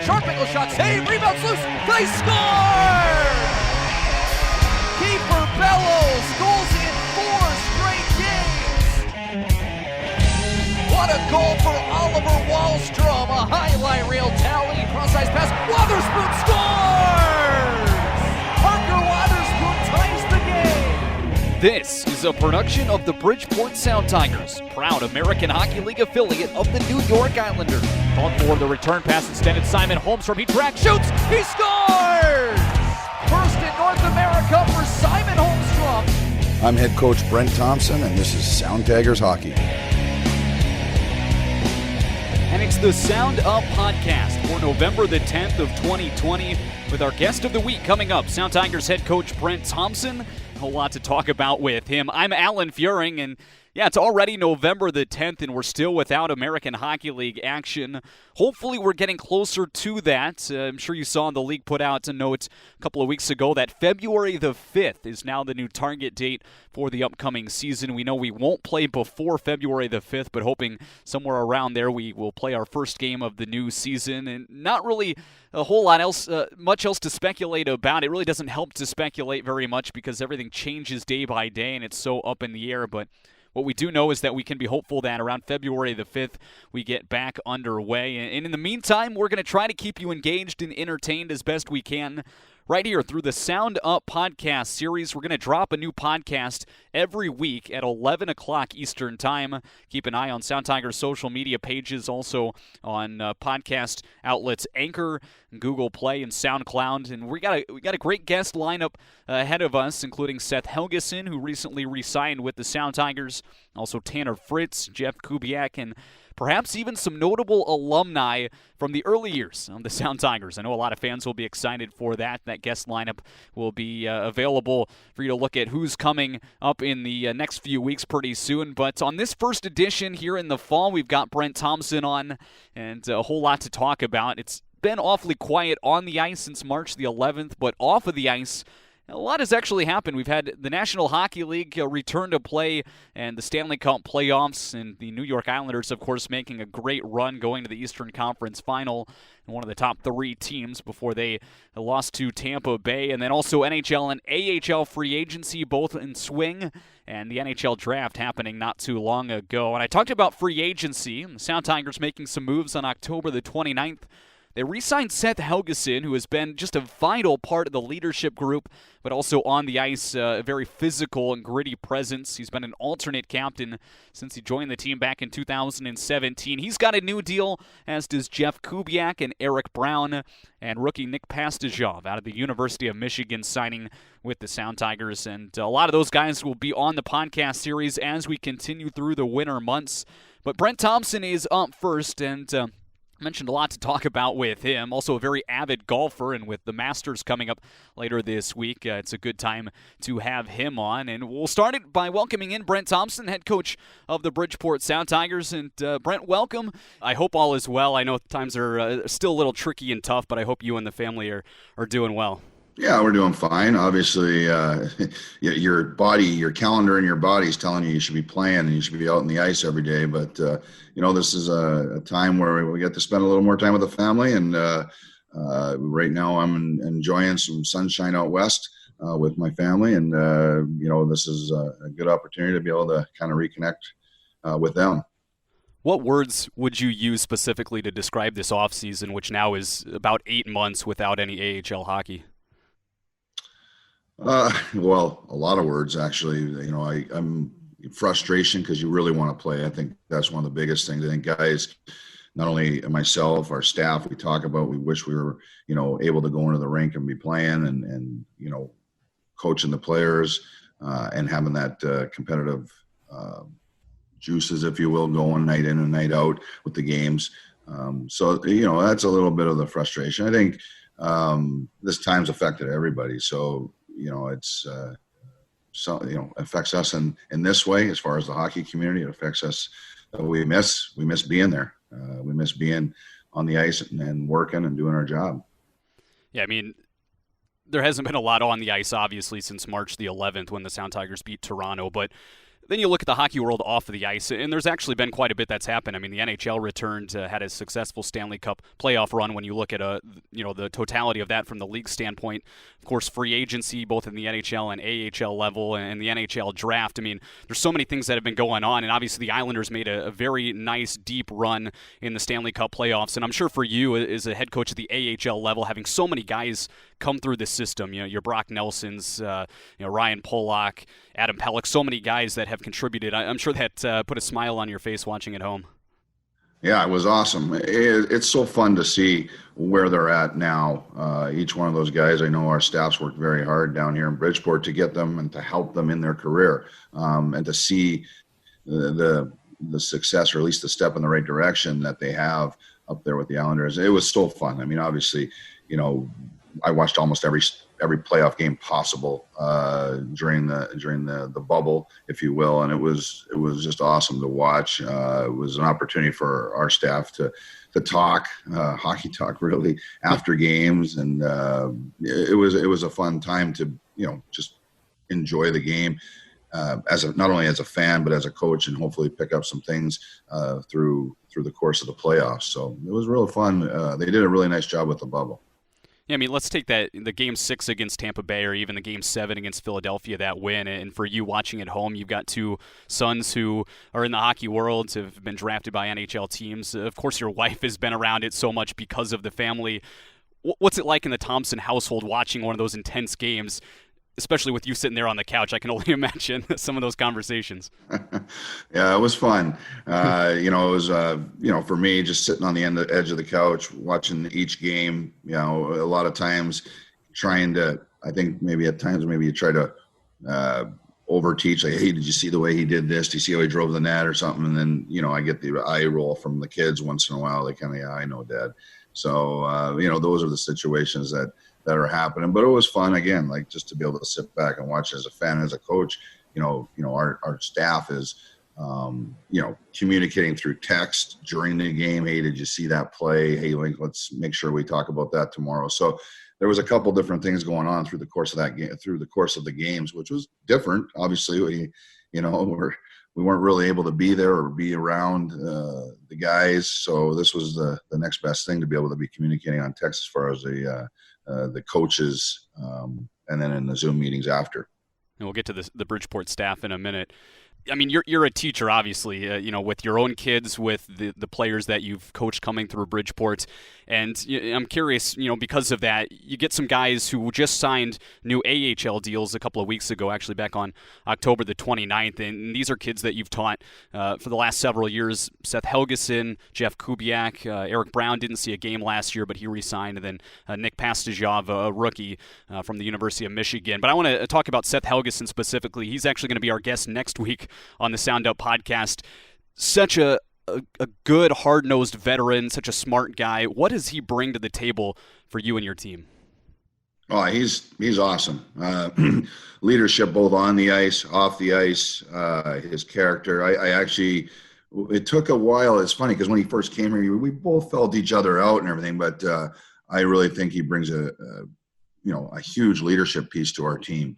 Sharp angle shot, save, rebounds loose, they score! Keeper Bellows goals in 4 straight games. What a goal for Oliver Wallstrom, a highlight reel tally, cross-ice pass, Wotherspoon scores! Parker Wotherspoon ties the game. This is a production of the Bridgeport Sound Tigers, proud American Hockey League affiliate of the New York Islanders. On for the return pass extended, Simon Holmstrom, he tracks, shoots, he scores! First in North America for Simon Holmstrom. I'm head coach Brent Thompson, and this is Sound Tigers Hockey. And it's the Sound Up podcast for November the 10th of 2020 with our guest of the week coming up, Sound Tigers head coach Brent Thompson. A whole lot to talk about with him. I'm Alan Furing, and yeah, it's already November the 10th, and we're still without American Hockey League action. Hopefully we're getting closer to that. I'm sure you saw the league put out a note a couple of weeks ago that February the 5th is now the new target date for the upcoming season. We know we won't play before February the 5th, but hoping somewhere around there we will play our first game of the new season. And not really a whole lot else, much else to speculate about. It really doesn't help to speculate very much because everything changes day by day and it's so up in the air, but what we do know is that we can be hopeful that around February the 5th, we get back underway. And in the meantime, we're going to try to keep you engaged and entertained as best we can right here through the Sound Up podcast series. We're going to drop a new podcast every week at 11 o'clock Eastern Time. Keep an eye on Sound Tigers' social media pages, also on podcast outlets Anchor, Google Play, and SoundCloud. And we got a great guest lineup ahead of us, including Seth Helgeson, who recently re-signed with the Sound Tigers, also Tanner Fritz, Jeff Kubiak, and perhaps even some notable alumni from the early years of the Sound Tigers. I know a lot of fans will be excited for that. That guest lineup will be available for you to look at who's coming up in the next few weeks pretty soon. But on this first edition here in the fall, we've got Brent Thompson on and a whole lot to talk about. It's been awfully quiet on the ice since March the 11th, but off of the ice, a lot has actually happened. We've had the National Hockey League return to play and the Stanley Cup playoffs, and the New York Islanders, of course, making a great run going to the Eastern Conference Final and one of the top 3 teams before they lost to Tampa Bay. And then also NHL and AHL free agency, both in swing, and the NHL draft happening not too long ago. And I talked about free agency, the Sound Tigers making some moves on October the 29th. They re-signed Seth Helgeson, who has been just a vital part of the leadership group, but also on the ice, a very physical and gritty presence. He's been an alternate captain since he joined the team back in 2017. He's got a new deal, as does Jeff Kubiak and Eric Brown, and rookie Nick Pastajov out of the University of Michigan signing with the Sound Tigers. And a lot of those guys will be on the podcast series as we continue through the winter months. But Brent Thompson is up first, and mentioned a lot to talk about with him. Also a very avid golfer, and with the Masters coming up later this week, it's a good time to have him on. And we'll start it by welcoming in Brent Thompson, head coach of the Bridgeport Sound Tigers. And Brent, welcome. I hope all is well. I know times are still a little tricky and tough, but I hope you and the family are doing well. Yeah, we're doing fine. Obviously, your body, your calendar and your body is telling you should be playing and you should be out on the ice every day. But, this is a time where we get to spend a little more time with the family. And right now I'm enjoying some sunshine out west with my family. And, this is a good opportunity to be able to kind of reconnect with them. What words would you use specifically to describe this offseason, which now is about 8 months without any AHL hockey? Well, a lot of words, actually. I'm frustration because you really want to play. I think that's one of the biggest things. I think guys, not only myself, our staff, we talk about, we wish we were, able to go into the rink and be playing and coaching the players and having that competitive juices, if you will, going night in and night out with the games. So that's a little bit of the frustration. I think this time's affected everybody. So, it's affects us in this way as far as the hockey community. It affects us. We miss being there. We miss being on the ice and working and doing our job. Yeah, I mean, there hasn't been a lot on the ice, obviously, since March the 11th when the Sound Tigers beat Toronto, but Then you look at the hockey world off of the ice, and there's actually been quite a bit that's happened. I mean, the NHL returned, had a successful Stanley Cup playoff run when you look at the totality of that from the league standpoint. Of course, free agency, both in the NHL and AHL level, and the NHL draft. I mean, there's so many things that have been going on, and obviously the Islanders made a very nice, deep run in the Stanley Cup playoffs. And I'm sure for you, as a head coach at the AHL level, having so many guys come through the system, your Brock Nelsons, Ryan Pollock, Adam Pelech, so many guys that have contributed. I'm sure that put a smile on your face watching at home. Yeah, it was awesome. It's so fun to see where they're at now. Each one of those guys, I know our staffs worked very hard down here in Bridgeport to get them and to help them in their career, and to see the success, or at least the step in the right direction that they have up there with the Islanders. It was so fun. I mean, obviously, I watched almost every playoff game possible during the bubble, if you will, and it was just awesome to watch. It was an opportunity for our staff to talk hockey talk really after games, and it was a fun time to just enjoy the game not only as a fan but as a coach, and hopefully pick up some things through the course of the playoffs. So it was real fun. They did a really nice job with the bubble. Yeah, I mean, let's take the Game 6 against Tampa Bay, or even the Game 7 against Philadelphia, that win. And for you watching at home, you've got two sons who are in the hockey world, have been drafted by NHL teams. Of course, your wife has been around it so much because of the family. What's it like in the Thompson household watching one of those intense games, especially with you sitting there on the couch? I can only imagine some of those conversations. Yeah, it was fun. It was, for me, just sitting on the edge of the couch, watching each game, a lot of times trying to, I think maybe at times, maybe you try to over teach, like, hey, did you see the way he did this? Do you see how he drove the net or something? And then, I get the eye roll from the kids once in a while. They kind of, yeah, I know, Dad. So, those are the situations that are happening, but it was fun again, like just to be able to sit back and watch as a fan, as a coach. Our staff is, communicating through text during the game. Hey, did you see that play? Hey, let's make sure we talk about that tomorrow. So there was a couple different things going on through the course of that game, through the course of the games, which was different. Obviously, we weren't really able to be there or be around the guys. So this was the next best thing, to be able to be communicating on text as far as the coaches, and then in the Zoom meetings after. And we'll get to the Bridgeport staff in a minute. I mean, you're a teacher, obviously, with your own kids, with the players that you've coached coming through Bridgeport. And I'm curious, because of that, you get some guys who just signed new AHL deals a couple of weeks ago, actually back on October the 29th. And these are kids that you've taught for the last several years. Seth Helgeson, Jeff Kubiak, Eric Brown didn't see a game last year, but he re-signed. And then Nick Pastajov, a rookie from the University of Michigan. But I want to talk about Seth Helgeson specifically. He's actually going to be our guest next week on the Sound Up podcast. Such a good, hard-nosed veteran, such a smart guy. What does he bring to the table for you and your team? Oh, he's awesome. Leadership both on the ice, off the ice, his character. I actually, it took a while. It's funny because when he first came here, we both felt each other out and everything, but I really think he brings a huge leadership piece to our team.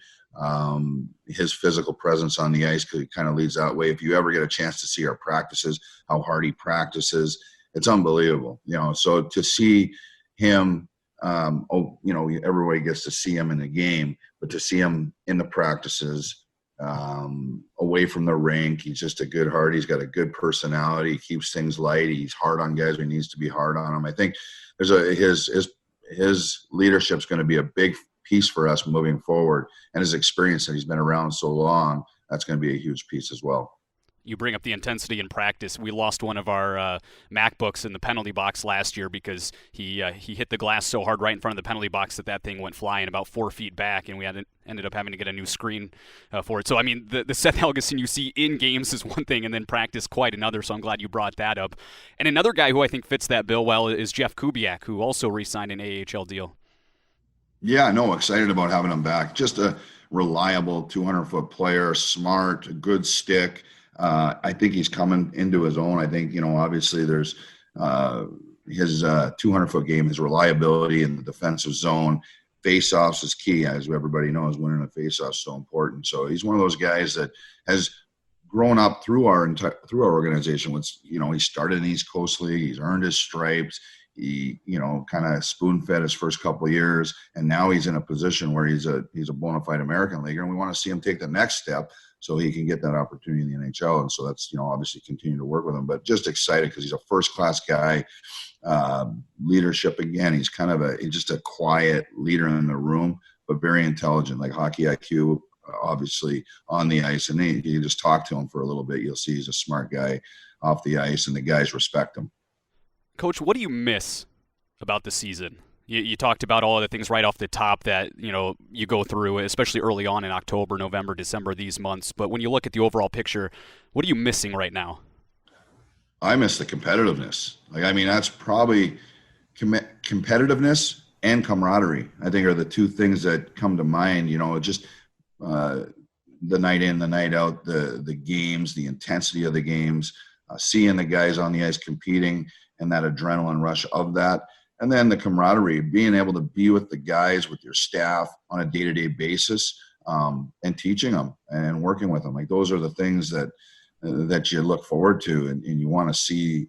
His physical presence on the ice kind of leads that way. If you ever get a chance to see our practices, how hard he practices, it's unbelievable. So to see him, everybody gets to see him in the game, but to see him in the practices, away from the rink, he's just a good heart. He's got a good personality. He keeps things light. He's hard on guys when he needs to be hard on them. I think his leadership's going to be a big piece for us moving forward, and his experience that he's been around so long, that's going to be a huge piece as well. You bring up the intensity in practice. We lost one of our MacBooks in the penalty box last year because he hit the glass so hard right in front of the penalty box that thing went flying about 4 feet back, and we ended up having to get a new screen for it. So, I mean, the Seth Helgeson you see in games is one thing, and then practice quite another, so I'm glad you brought that up. And another guy who I think fits that bill well is Jeff Kubiak, who also re-signed an AHL deal. Yeah, no, excited about having him back. Just a reliable 200-foot player, smart, good stick. I think he's coming into his own. I think, obviously there's his 200-foot game, his reliability in the defensive zone. Face-offs is key. As everybody knows, winning a face-off is so important. So he's one of those guys that has grown up through our organization. He started in the East Coast League. He's earned his stripes. He, kind of spoon-fed his first couple of years, and now he's in a position where he's a bona fide American leaguer, and we want to see him take the next step so he can get that opportunity in the NHL. And so that's, obviously continue to work with him, but just excited because he's a first-class guy. Leadership, again, he's kind of he's just a quiet leader in the room, but very intelligent, like hockey IQ, obviously on the ice. And you just talk to him for a little bit, you'll see he's a smart guy off the ice, and the guys respect him. Coach, what do you miss about the season? You talked about all of the things right off the top that, you go through, especially early on in October, November, December, these months. But when you look at the overall picture, what are you missing right now? I miss the competitiveness. That's probably competitiveness and camaraderie, I think, are the two things that come to mind. Just the night in, the night out, the games, the intensity of the games, seeing the guys on the ice competing, and that adrenaline rush of that. And then the camaraderie, being able to be with the guys, with your staff on a day-to-day basis, and teaching them and working with them. Those are the things that you look forward to, and you want to see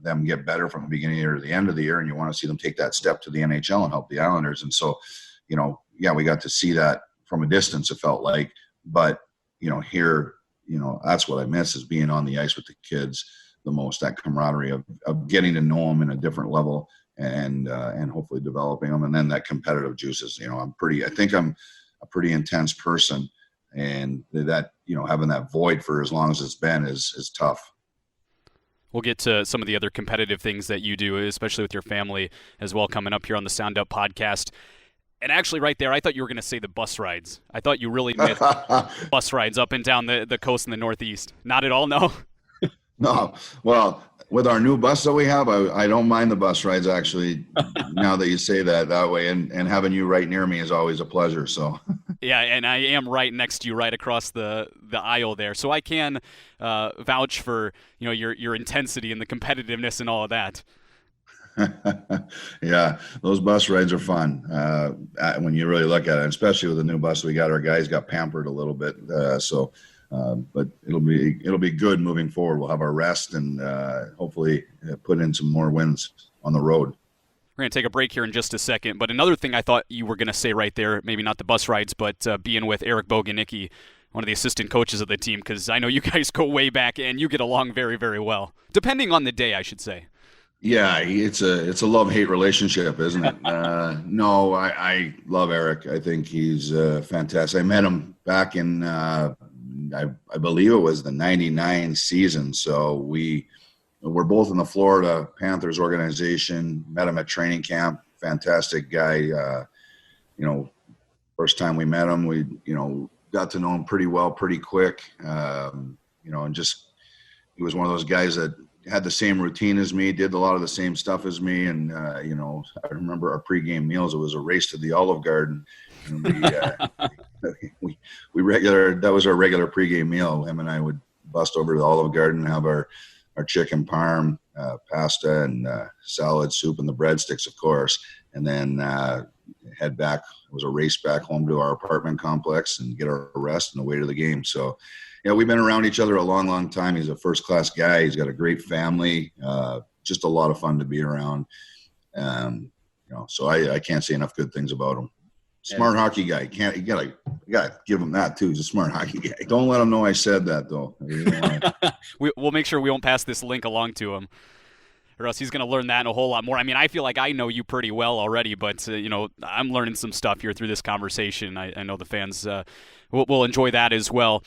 them get better from the beginning of the year to the end of the year, and you want to see them take that step to the NHL and help the Islanders. And so, we got to see that from a distance, it felt like. But, here, that's what I miss, is being on the ice with the kids the most, that camaraderie of getting to know them in a different level, and hopefully developing them. And then that competitive juices, I think I'm a pretty intense person, and that, having that void for as long as it's been is tough. We'll get to some of the other competitive things that you do, especially with your family as well, coming up here on the Sound Up podcast. And actually right there, I thought you were going to say the bus rides. I thought you really meant bus rides up and down the coast in the Northeast. Not at all, no? No. Well, with our new bus that we have, I don't mind the bus rides, actually, now that you say that way. And having you right near me is always a pleasure. So. Yeah, and I am right next to you, right across the aisle there. So I can vouch for your intensity and the competitiveness and all of that. Yeah, those bus rides are fun when you really look at it, especially with the new bus we got. Our guys got pampered a little bit, but it'll be good moving forward. We'll have our rest and hopefully put in some more wins on the road. We're going to take a break here in just a second, but another thing I thought you were going to say right there, maybe not the bus rides, but being with Eric Boganicki, one of the assistant coaches of the team, because I know you guys go way back and you get along very, very well, depending on the day, I should say. Yeah, it's a love-hate relationship, isn't it? No, I love Eric. I think he's fantastic. I met him back in, I believe it was the 99 season. So we're both in the Florida Panthers organization, met him at training camp. Fantastic guy. First time we met him, we, got to know him pretty well, pretty quick. And just, he was one of those guys that had the same routine as me, did a lot of the same stuff as me. And, I remember our pregame meals, it was a race to the Olive Garden. And that was our regular pregame meal. Him and I would bust over to the Olive Garden and have our chicken parm, pasta, and salad, soup, and the breadsticks, of course. And then head back. It was a race back home to our apartment complex and get our rest and away to the game. So, we've been around each other a long, long time. He's a first-class guy. He's got a great family. Just a lot of fun to be around. So I can't say enough good things about him. Smart hockey guy. You gotta give him that too. He's a smart hockey guy. Don't let him know I said that though. We'll make sure we won't pass this link along to him, or else he's going to learn that and a whole lot more. I mean, I feel like I know you pretty well already, but I'm learning some stuff here through this conversation. I know the fans will enjoy that as well.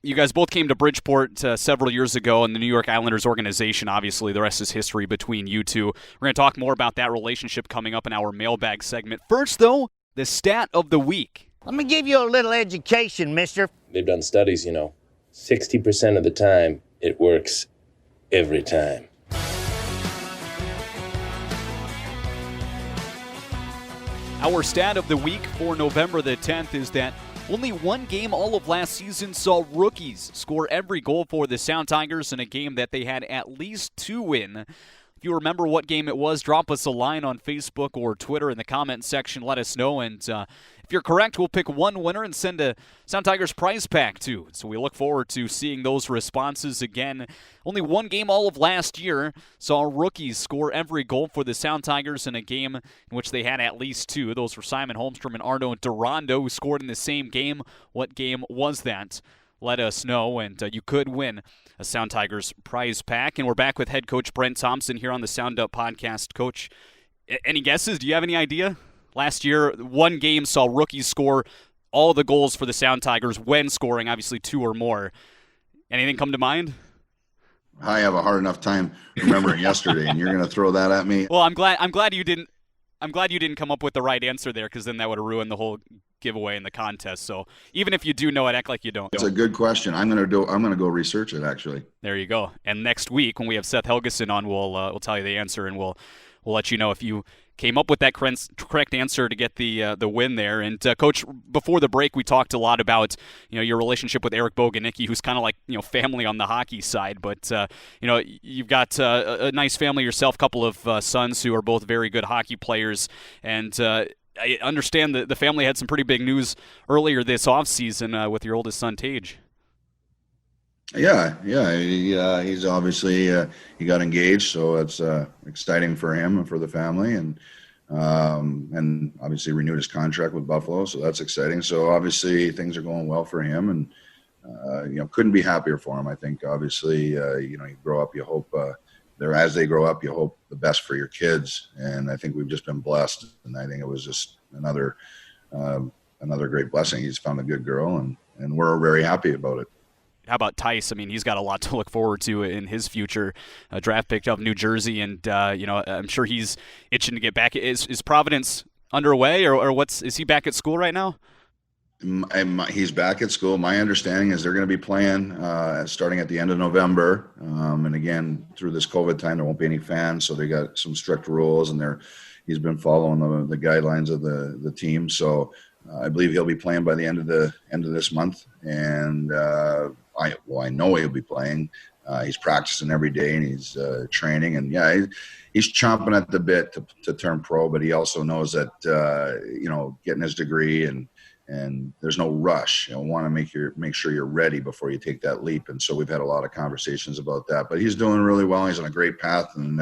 You guys both came to Bridgeport several years ago in the New York Islanders organization. Obviously, the rest is history between you two. We're going to talk more about that relationship coming up in our mailbag segment. First, though, the stat of the week. Let me give you a little education, mister. They've done studies, 60% of the time, it works every time. Our stat of the week for November the 10th is that only one game all of last season saw rookies score every goal for the Sound Tigers in a game that they had at least two in. If you remember what game it was, drop us a line on Facebook or Twitter in the comment section. Let us know. And if you're correct, we'll pick one winner and send a Sound Tigers prize pack too. So we look forward to seeing those responses again. Only one game all of last year saw rookies score every goal for the Sound Tigers in a game in which they had at least two. Those were Simon Holmstrom and Arno Durando, who scored in the same game. What game was that? Let us know, and you could win a Sound Tigers prize pack. And we're back with head coach Brent Thompson here on the Sound Up podcast. Coach, any guesses? Do you have any idea? Last year, one game saw rookies score all the goals for the Sound Tigers when scoring, obviously, two or more. Anything come to mind? I have a hard enough time remembering yesterday, and you're going to throw that at me. Well, I'm glad you didn't come up with the right answer there, because then that would have ruined the whole giveaway in the contest. So even if you do know it, act like you don't. It's a good question. I'm going to go research it, actually. There you go. And next week when we have Seth Helgeson on, we'll tell you the answer, and we'll let you know if you came up with that correct answer to get the win there. And Coach, before the break, we talked a lot about your relationship with Eric Boganicki, who's kind of like family on the hockey side. But you've got a nice family yourself, couple of sons who are both very good hockey players, and I understand that the family had some pretty big news earlier this offseason with your oldest son, Tage. Yeah. He's obviously he got engaged, so it's exciting for him and for the family, and obviously renewed his contract with Buffalo, so that's exciting. So obviously things are going well for him, and couldn't be happier for him. I think obviously you grow up, you hope as they grow up, you hope the best for your kids, and I think we've just been blessed, and I think it was just another great blessing. He's found a good girl, and we're very happy about it. How about Tice? I mean, he's got a lot to look forward to in his future. Draft picked up New Jersey, and I'm sure he's itching to get back. Is Providence underway, or is he back at school right now? He's back at school. My understanding is they're going to be playing starting at the end of November. And again, through this COVID time, there won't be any fans, so they got some strict rules, and he's been following the guidelines of the team. So I believe he'll be playing by the end of this month, and I know he'll be playing. He's practicing every day, and he's training, and he's chomping at the bit to turn pro. But he also knows that getting his degree and there's no rush. You want to make sure you're ready before you take that leap. And so we've had a lot of conversations about that. But he's doing really well. He's on a great path, and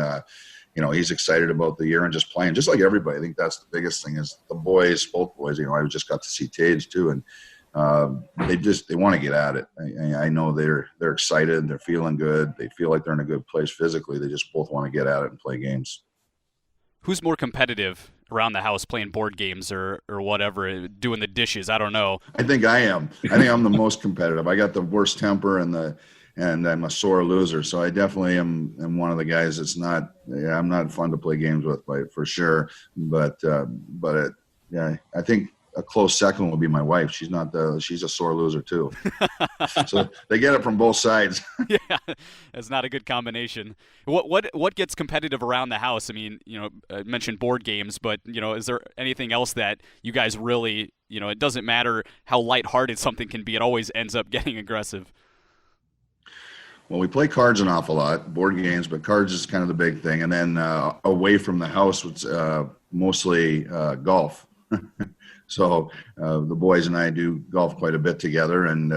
he's excited about the year and just playing, just like everybody. I think that's the biggest thing is both boys. I just got to see Tage too, and they want to get at it. I know they're excited, they're feeling good, they feel like they're in a good place physically. They just both want to get at it and play games. Who's more competitive around the house, playing board games or whatever, doing the dishes? I don't know. I think I am. I think I'm the most competitive. I got the worst temper and I'm a sore loser. So I definitely am one of the guys that's not. I'm not fun to play games with, for sure. But I think a close second would be my wife. She's a sore loser too. So they get it from both sides. Yeah, that's not a good combination. What gets competitive around the house? I mean, I mentioned board games, but is there anything else that you guys really, it doesn't matter how lighthearted something can be, it always ends up getting aggressive? Well, we play cards an awful lot, board games, but cards is kind of the big thing. And then away from the house, it's mostly golf. So the boys and I do golf quite a bit together, and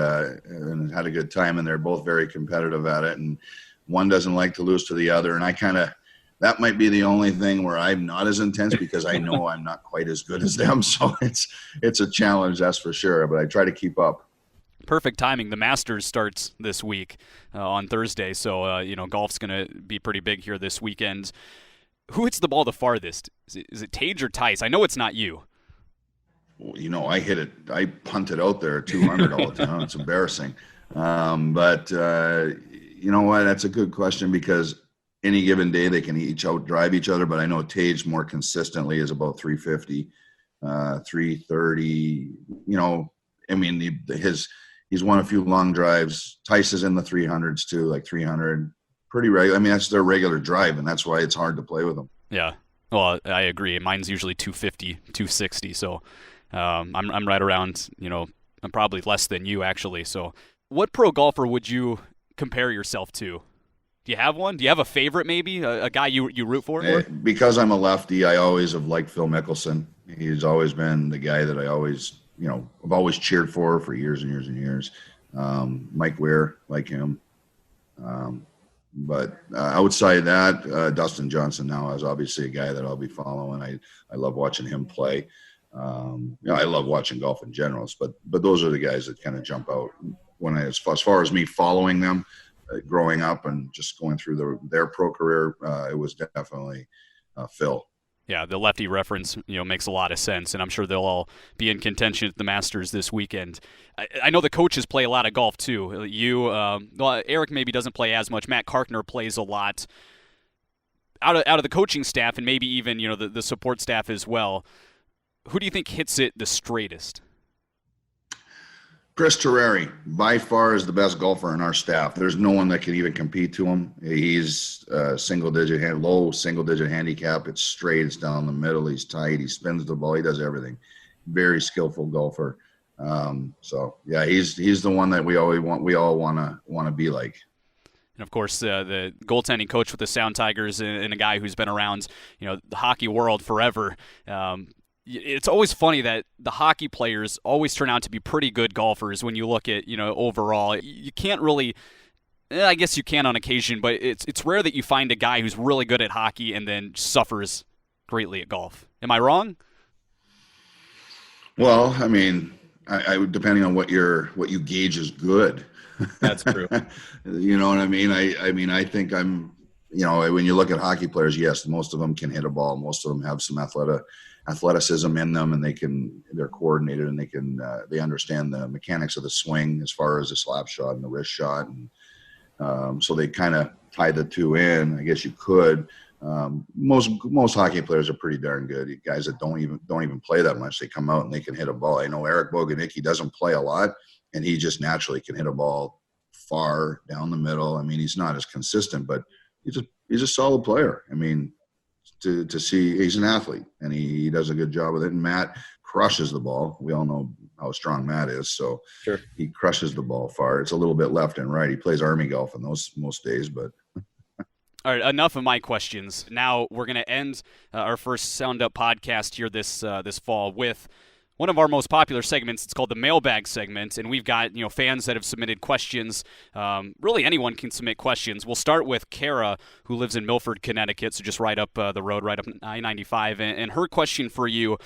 had a good time. And they're both very competitive at it. And one doesn't like to lose to the other. And that might be the only thing where I'm not as intense, because I know I'm not quite as good as them. So it's a challenge, that's for sure. But I try to keep up. Perfect timing. The Masters starts this week on Thursday, so golf's going to be pretty big here this weekend. Who hits the ball the farthest? Is it Tage or Tice? I know it's not you. Well, I hit it. I punt it out there 200 all the time. It's embarrassing. But you know what? That's a good question, because any given day they can each out-drive each other. But I know Tage more consistently is about 350, 330. He's won a few long drives. Tice is in the 300s too, like 300. Pretty regular. I mean, that's their regular drive, and that's why it's hard to play with them. Yeah. Well, I agree. Mine's usually 250, 260. So I'm right around, I'm probably less than you, actually. So what pro golfer would you compare yourself to? Do you have one? Do you have a favorite, maybe a guy you root for? Because I'm a lefty, I always have liked Phil Mickelson. He's always been the guy that I always, I've always cheered for years and years and years. Mike Weir, like him. But outside that, Dustin Johnson now is obviously a guy that I'll be following. I love watching him play. I love watching golf in general, but those are the guys that kind of jump out when as far as me following them. Growing up and just going through their pro career, it was definitely Phil. Yeah, the lefty reference, makes a lot of sense, and I'm sure they'll all be in contention at the Masters this weekend. I know the coaches play a lot of golf too. Eric maybe doesn't play as much. Matt Karkner plays a lot. Out of the coaching staff, and maybe even the support staff as well. Who do you think hits it the straightest? Chris Terreri, by far, is the best golfer in our staff. There's no one that can even compete to him. He's low single-digit handicap. It's straight. It's down the middle. He's tight. He spins the ball. He does everything. Very skillful golfer. He's the one that we all want to be like. And of course, the goaltending coach with the Sound Tigers and a guy who's been around, the hockey world forever. It's always funny that the hockey players always turn out to be pretty good golfers when you look at, overall. You can't really, I guess you can on occasion, but it's rare that you find a guy who's really good at hockey and then suffers greatly at golf. Am I wrong? Well, I mean, I depending on what you gauge as good. That's true. You know what I mean? I think I'm, when you look at hockey players, yes, most of them can hit a ball. Most of them have some athleticism in them, and they're coordinated, and they understand the mechanics of the swing as far as the slap shot and the wrist shot, and so they kind of tie the two in. I guess you could. Most hockey players are pretty darn good. Guys that don't even play that much, they come out and they can hit a ball. I know Eric Boganicki doesn't play a lot, and he just naturally can hit a ball far down the middle. I mean, he's not as consistent, but he's a solid player. I mean, to see, he's an athlete, and he does a good job with it. And Matt crushes the ball. We all know how strong Matt is, so sure. He crushes the ball far. It's a little bit left and right. He plays Army golf in those most days, but. All right, enough of my questions. Now we're going to end our first Sound Up podcast here this fall with one of our most popular segments. It's called the Mailbag segment, and we've got fans that have submitted questions. Really, anyone can submit questions. We'll start with Kara, who lives in Milford, Connecticut, so just right up the road, right up I-95. And her question for you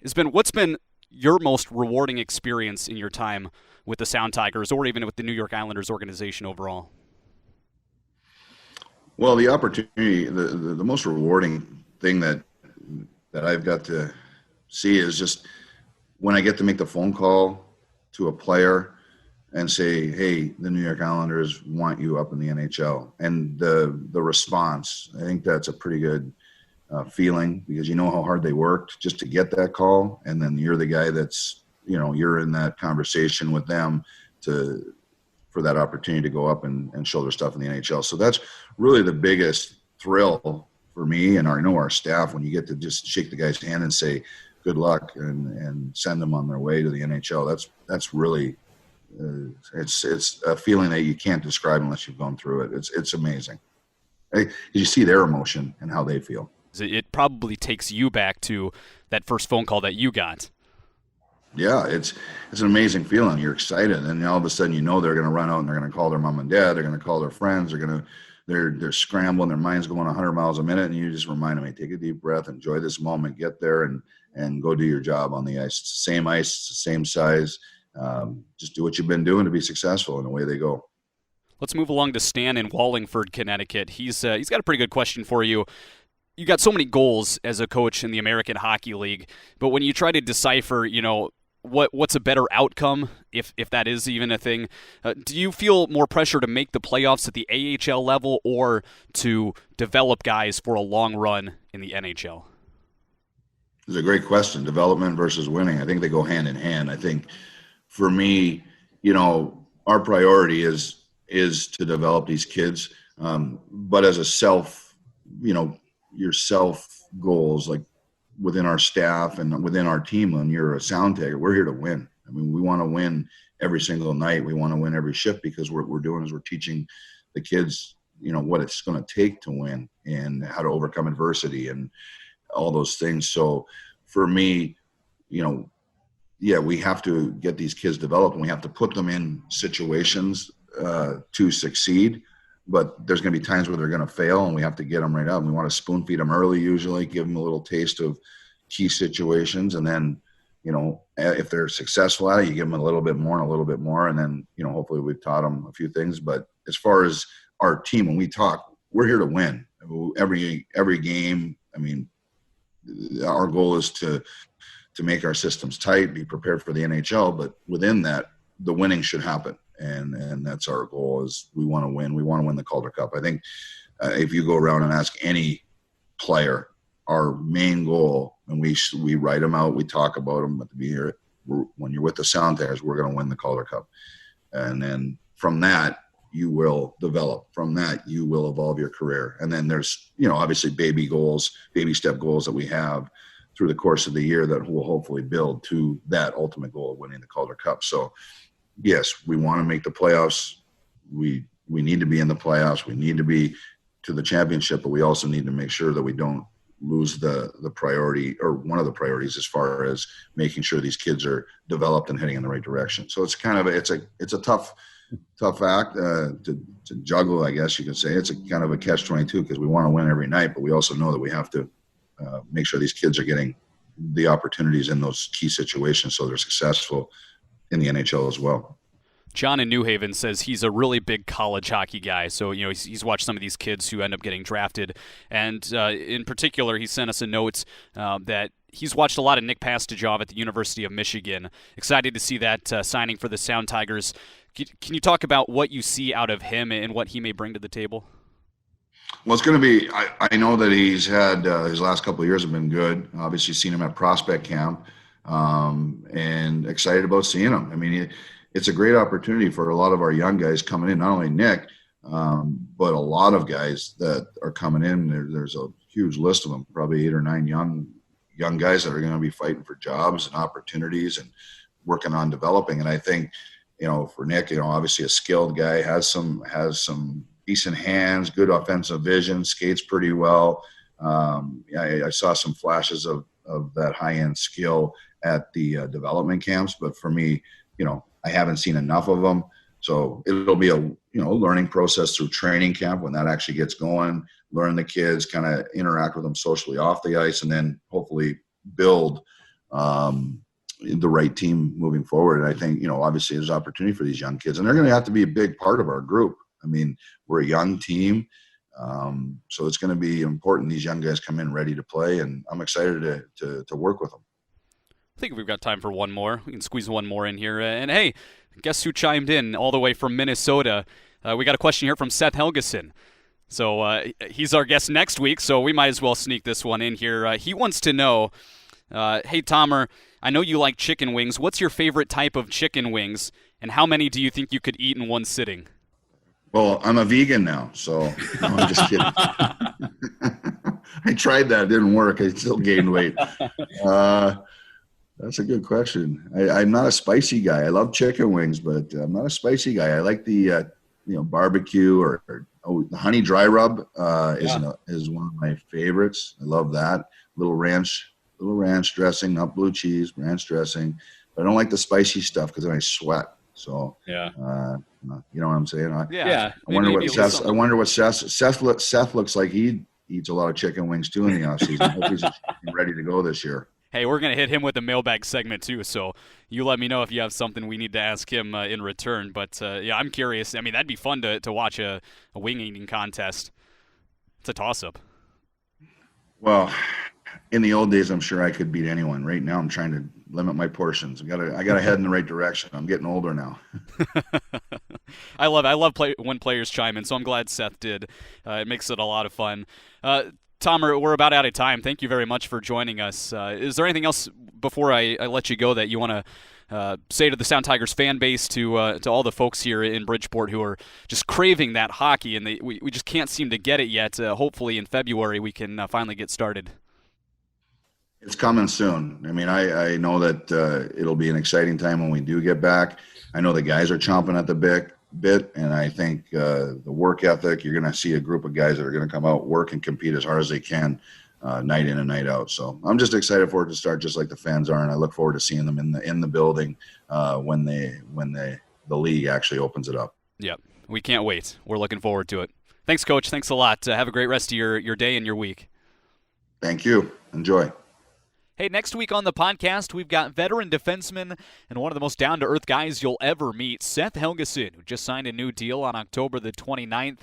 has been, what's been your most rewarding experience in your time with the Sound Tigers, or even with the New York Islanders organization overall? Well, the opportunity, the most rewarding thing that I've got to see is just when I get to make the phone call to a player and say, hey, the New York Islanders want you up in the NHL. And the response, I think that's a pretty good feeling, because you know how hard they worked just to get that call. And then you're the guy that's, you're in that conversation with them for that opportunity to go up and show their stuff in the NHL. So that's really the biggest thrill for me and our staff, when you get to just shake the guy's hand and say, good luck, and send them on their way to the NHL. That's really, it's a feeling that you can't describe unless you've gone through it. It's amazing. You see their emotion and how they feel. It probably takes you back to that first phone call that you got. Yeah, it's an amazing feeling. You're excited, and all of a sudden they're going to run out and they're going to call their mom and dad. They're going to call their friends. They're scrambling. Their mind's going 100 miles a minute, and you just remind them, hey, take a deep breath, enjoy this moment, get there, and go do your job on the ice. It's the same ice, same size. Just do what you've been doing to be successful, and away they go. Let's move along to Stan in Wallingford, Connecticut. He's got a pretty good question for you. You got so many goals as a coach in the American Hockey League, but when you try to decipher, what's a better outcome, if that is even a thing, do you feel more pressure to make the playoffs at the AHL level, or to develop guys for a long run in the NHL? It's a great question. Development versus winning. I think they go hand in hand. I think for me, our priority is to develop these kids. But as a your self goals, like within our staff and within our team, when you're a Sound Tiger, we're here to win. I mean, we want to win every single night. We want to win every shift, because what we're doing is we're teaching the kids what it's going to take to win and how to overcome adversity and all those things. So for me, we have to get these kids developed, and we have to put them in situations to succeed. But there's going to be times where they're going to fail, and we have to get them right up. And we want to spoon feed them early, usually give them a little taste of key situations. And then, if they're successful at it, you give them a little bit more and a little bit more. And then, hopefully we've taught them a few things. But as far as our team, when we talk, we're here to win every game. I mean, our goal is to make our systems tight, be prepared for the NHL. But within that, the winning should happen. And that's our goal. Is we want to win. We want to win the Calder Cup. I think if you go around and ask any player, our main goal, and we write them out, we talk about them at the beginning. When you're with the Sound Tigers, we're going to win the Calder Cup. And then from that, you will develop. From that, you will evolve your career. And then there's, obviously baby step goals that we have through the course of the year that will hopefully build to that ultimate goal of winning the Calder Cup. So yes, we want to make the playoffs. We need to be in the playoffs. We need to be to the championship, but we also need to make sure that we don't lose the priority, or one of the priorities, as far as making sure these kids are developed and heading in the right direction. So it's kind of it's a tough act to juggle, I guess you could say. It's a kind of a catch-22 because we want to win every night, but we also know that we have to make sure these kids are getting the opportunities in those key situations so they're successful in the NHL as well. John in New Haven says he's a really big college hockey guy. So, he's watched some of these kids who end up getting drafted. And in particular, he sent us a note that he's watched a lot of Nick Pastajov at the University of Michigan. Excited to see that signing for the Sound Tigers. Can you talk about what you see out of him and what he may bring to the table? Well, it's going to be, I know that he's had, his last couple of years have been good. Obviously seen him at prospect camp, and excited about seeing him. I mean, it's a great opportunity for a lot of our young guys coming in, not only Nick, but a lot of guys that are coming in. There's a huge list of them, probably 8 or 9 young guys that are going to be fighting for jobs and opportunities and working on developing. And I think, for Nick, obviously a skilled guy, has some decent hands, good offensive vision, skates pretty well. I saw some flashes of that high-end skill at the development camps, but for me, I haven't seen enough of them. So it'll be a learning process through training camp when that actually gets going, learn the kids, kind of interact with them socially off the ice, and then hopefully build the right team moving forward. And I think, obviously there's opportunity for these young kids, and they're going to have to be a big part of our group. I mean, we're a young team, so it's going to be important these young guys come in ready to play, and I'm excited to work with them. I think we've got time for one more. We can squeeze one more in here. And hey, guess who chimed in all the way from Minnesota? We got a question here from Seth Helgeson. So he's our guest next week, so we might as well sneak this one in here. He wants to know, hey, Tomer, I know you like chicken wings. What's your favorite type of chicken wings, and how many do you think you could eat in one sitting? Well, I'm a vegan now, so no, I'm just kidding. I tried that. It didn't work. I still gained weight. That's a good question. I'm not a spicy guy. I love chicken wings, but I'm not a spicy guy. I like the barbecue or the honey dry rub is one of my favorites. I love that. Little ranch dressing, not blue cheese, ranch dressing. But I don't like the spicy stuff because then I sweat. So yeah, you know what I'm saying? Yeah. I wonder what Seth looks like. He eats a lot of chicken wings too in the offseason. I hope he's ready to go this year. Hey, we're going to hit him with the mailbag segment too, so you let me know if you have something we need to ask him in return. But, I'm curious. I mean, that'd be fun to watch a wing-eating contest. It's a toss-up. Well, in the old days, I'm sure I could beat anyone. Right now, I'm trying to limit my portions. I gotta head in the right direction. I'm getting older now. I love when players chime in, so I'm glad Seth did. It makes it a lot of fun. Tomer, we're about out of time. Thank you very much for joining us. Is there anything else before I let you go that you want to say to the Sound Tigers fan base, to all the folks here in Bridgeport who are just craving that hockey, and we just can't seem to get it yet? Hopefully in February we can finally get started. It's coming soon. I mean, I know that it'll be an exciting time when we do get back. I know the guys are chomping at the bit bit, and I think the work ethic, you're going to see a group of guys that are going to come out, work, and compete as hard as they can night in and night out. So I'm just excited for it to start, just like the fans are, and I look forward to seeing them in the building when the league actually opens it up. Yep, we can't wait. We're looking forward to it. Thanks, Coach. Thanks a lot. Have a great rest of your day and your week. Thank you. Enjoy. Hey, next week on the podcast, we've got veteran defenseman and one of the most down-to-earth guys you'll ever meet, Seth Helgeson, who just signed a new deal on October the 29th.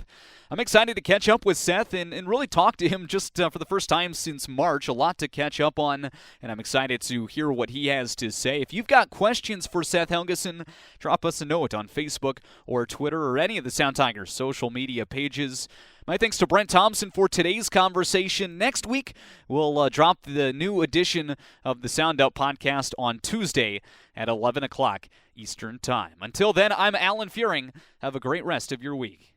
I'm excited to catch up with Seth and really talk to him just for the first time since March. A lot to catch up on, and I'm excited to hear what he has to say. If you've got questions for Seth Helgeson, drop us a note on Facebook or Twitter or any of the Sound Tigers social media pages. My thanks to Brent Thompson for today's conversation. Next week, we'll drop the new edition of the Sound Up podcast on Tuesday at 11 o'clock Eastern Time. Until then, I'm Alan Fearing. Have a great rest of your week.